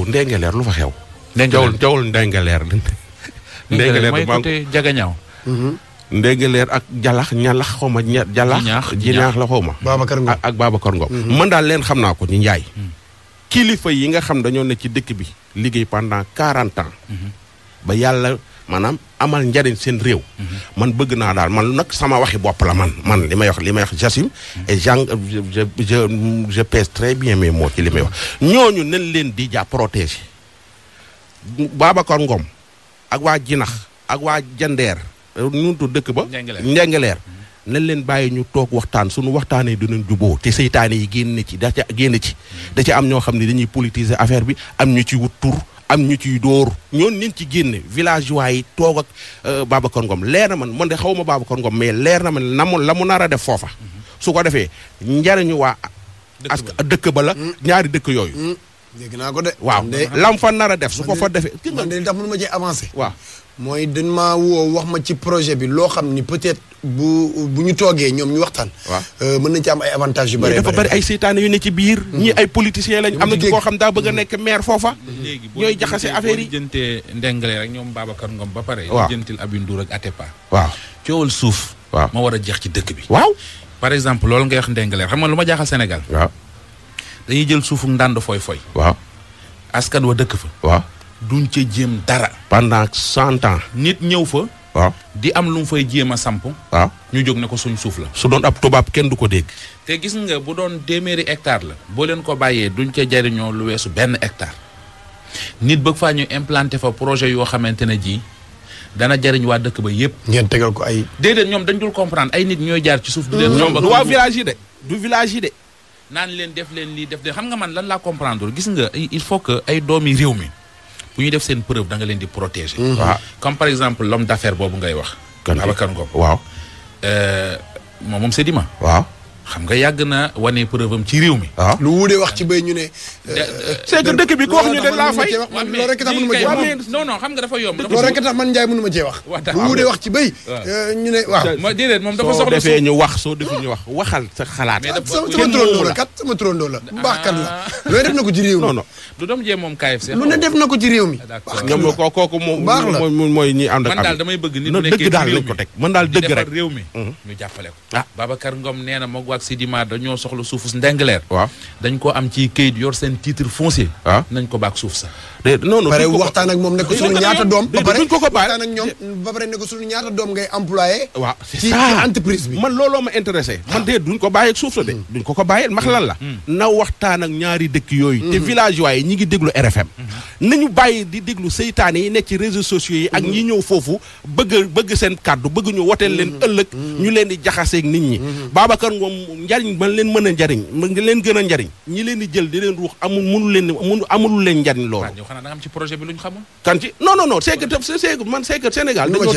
Ndengeleer lu fa xew. jawul Ndengeleer. Ndengeleer mooy côté Jagañaaw. Ndengeleer ak jalax ñalax xaw ma jalax. jinaax la xaw ma. Babacar Ngom ak Babacar Ngom. man daal leen xam naa ko ñu njaay. kilifa yi nga xam dañoo ne ci dëkk bi liggéey pendant 40 ans. ba yàlla maanaam amal njariñ seen réew. man bëgg naa daal man nag sama waxi bopp la man li may wax j'assume et je pèse très bien mes mots ci li may wax ñooñu nañ leen di protéger Babacar Ngom ak waa Jinax ak waa Jandeer ñu tudd dëkk ba Ndengeleer nañ leen bàyyi ñu toog waxtaan suñu waxtaanee dinañ juboo te seytaane yi génn ci da ci am ñoo xam ne dañuy politiser affaire bi am ñu ci wut tur am ñu ciy dóor ñoon nin ci génne villageois yi toog ak Babacar Ngom leer na man de xaw ma Babacar Ngom mais leer na man la mu nar a def foofa su ko defee njariñu waa dëkk ba la ñaari dëkk yooyu dégg naa ko de waaw lam fa nar a def su ko fa defee man de li tax mënu ma cee avancé waaw mooy dañ maa woo wax ma ci projet bi loo xam ni peut-être bu ñu toogee ñoom ñu waxtaan mën nañ ci am ay avantages yu bëri dafa bëri ay seytaane yu ne ci biir ñii ay politiciens lañ am na ci koo xam daa bëgg a nekk maire foofa ñooy jaxase affaire yi jëntee Ndengeleer rek ñoom Babacar Ngom ba pare jëntil Abi Ndour ak Atepa waaw coowal suuf waaw moo war a jeex ci dëkk bi waaw par exemple loolu ngay wax Ndengeleer xam nga lu ma jaaxal Sénégal waaw dañuy jël suufu ndànd foy waaw askan wa dëkk fa waaw duñ ca jéem dara pendant 100 ans nit ñëw fa waaw di am lu mu fay jéem a samp waaw ñu jóg ne ko suñ suuf la su doon ab tubaab kenn du ko dégg te gis nga bu doon 200 hectares la boo leen ko bàyyee duñ ca jariñoo lu weesu 1 hectare nit bëgg faa ñu implanté fa projet yoo xamante ne ji dana jariñ waa dëkk ba yépp ngeen tegal ko ay déedéet ñoom dañ dul comprendre ay nit ñooy jaar ci suuf di leen ñoom du waa village yi de du village yi de naan leen def leen lii def de xam nga man lan laa comprendre gis nga il faut que ay doomi réew mi bu ñu def seen preuve da nga leen di protéger. waaw comme par exemple l'homme d'affaires boobu ngay wax. Babacar Ngom waaw. moom Sedima. waaw. xam nga yàgg na wane preuve am ci réew mi. waaw lu wuudee wax ci béy ñu ne. c'est que dëkk bi ko wax ñu dañ laa fay. loolu rek tax mënu ma cee wax non xam nga dafa yomb. loolu rek tax man Ndiaye mënu ma cee wax. lu wuudee wax ci béy. ñu ne waaw. ma déedéet moom dafa soxla soo defee ñu wax soo defee ñu wax waxal sa xalaat. sama turandoo la kat sama turandoo la. bu baax kat la loolu def na ko ci réew mi. non non du doom jee moom KFC. lu ne def na ko ci réew mi. ñoom kooku mooy ñi ànd ak. man daal damay bëgg nit mu nekkee dëgg daal lañ ko teg man daal dëgg rek réew mi ñu jàppale ko. Babacar Ngom nee na moog waag Sedima dañoo soxla suufu Ndengeleer. waaw dañ ko am ci kayit yor seen titre foncier. waaw nañ ko baak suuf sa. non non pare waxtaan ak moom ne ko suñu ñaata doom. ba pare duñ ko bàyyi waxtaan ak ñoom ba pare ne ko suñu ñaata doom ngay employé. waaw ci entreprise bi. man looloo ma intéressé. man de duñ ko bàyyi ak suuf sa de. duñ ko bàyyi max lan la. na waxtaan ak ñaari dëkk yooyu. te villageois yi ñi ngi déglu RFM. nañu bàyyi di déglu seytaane yi nekk ci réseaux sociaux yi. ak ñi ñëw foofu bëgg seen kàddu bëgg ñu woteel leen ëllëg. ñu leen di jaxaseeg nit ñi. Babacar Ngom njariñ man leen mën a njariñ leen gën a njariñ ñi leen di jël di leen ruux amul leen njariñ loolu. yow xanaa da nga am ci projet bi luñ xamul. kan ci non c'est que man c'est que Sénégal dañoo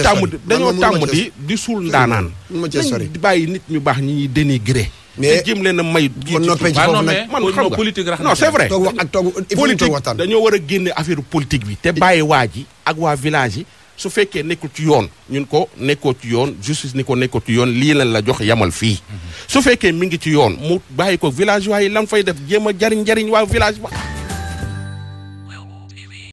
tàmm di suul ndaanaan. nañ bàyyi nit ñu baax ñi ñuy dénigré. mais jëm leen a may. man noppee ci foofu nag man xam nga politique non c'est vrai. toog wax ak toog il faut politique waxtaan. dañoo war a génne affaire politique bi. te bàyyi waa ji ak waa village yi su fekkee nekkul ci yoon ñun ko nekkoo ci yoon justice ni ko nekkoo ci yoon lii lan la jox yamal fii. su fekkee mi ngi ci yoon mu bàyyi ko village waaye lan fay def jéem a jariñ waa village ba.